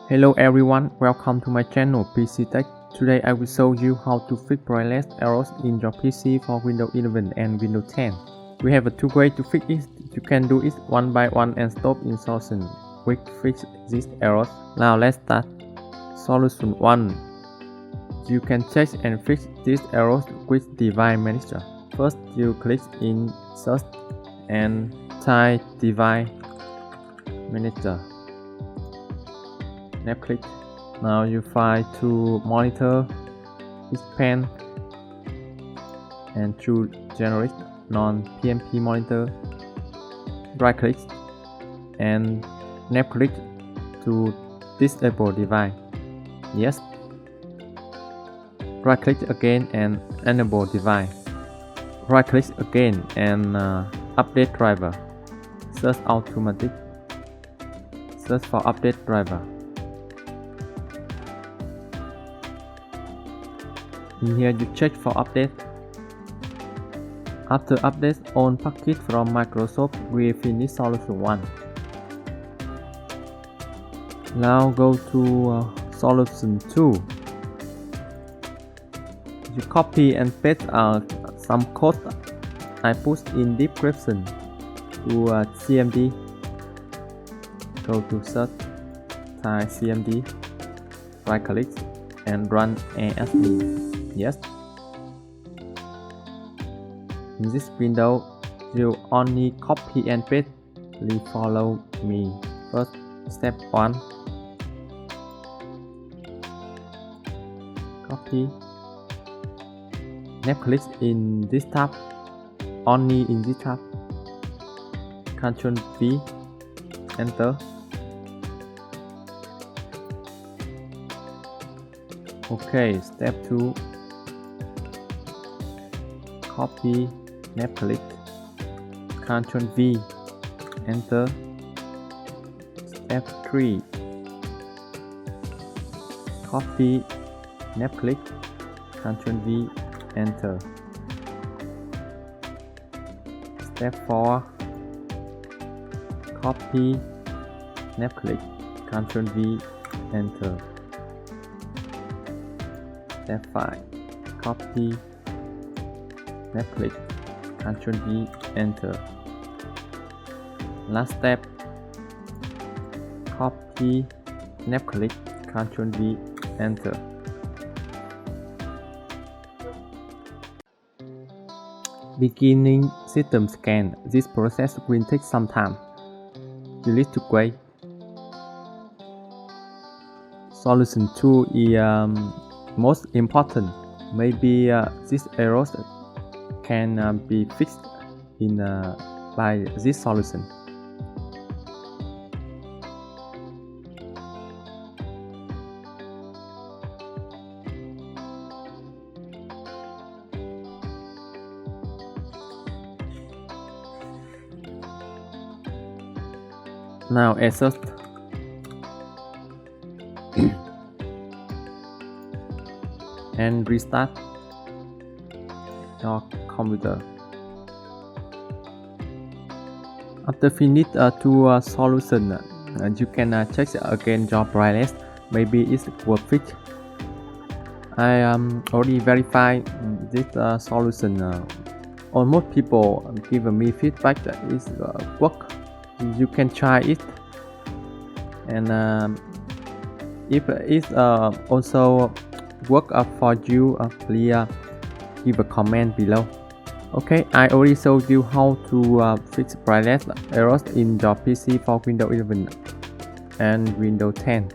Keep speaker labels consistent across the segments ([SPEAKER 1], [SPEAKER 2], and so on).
[SPEAKER 1] Hello everyone, welcome to my channel PCTech. Today I will show you how to fix brightness errors in your PC for Windows 11 and Windows 10. We have two ways to fix it. You can do it one by one and stop in solution which fix these errors. Now let's start. Solution 1. You can check and fix these errors with Device Manager. First, you click in Search and type Device Manager. Left click. Now you find to monitor, expand, and choose generate non-PMP monitor. Right click and left click to disable device. Yes. Right click again and enable device. Right click again and update driver. Search automatic. Search for update driver. In here you check for update. After update on package from Microsoft, we finish solution 1. Now go to solution 2. You copy and paste some code I put in description to CMD. Go to search, type CMD, right click and run as admin. Yes. In this window, you only copy and paste. Please follow me. First, step 1. Copy. Left click in this tab. Only in this tab. Ctrl V. Enter. Okay, step 2. Copy, left click, Ctrl V, enter. Step 3. Copy, left click, Ctrl V, enter. Step 4. Copy, left click, Ctrl V, enter. Step 5. Copy, left click, Ctrl V, enter. Last step. Copy, left click, Ctrl V, enter. Beginning system scan. This process will take some time. You need to wait. Solution 2 is most important. Maybe these errors can be fixed by this solution. Now assoc and restart your computer. After finish two solution, you can check again your brightness. Maybe it's worth it. I already verified this solution. Almost people give me feedback that it work. You can try it, and if it also work for you, please give a comment below. Okay, I already showed you how to fix brightness errors in your PC for Windows 11 and Windows 10.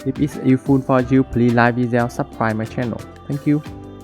[SPEAKER 1] If it's useful for you, please like video, subscribe my channel. Thank you.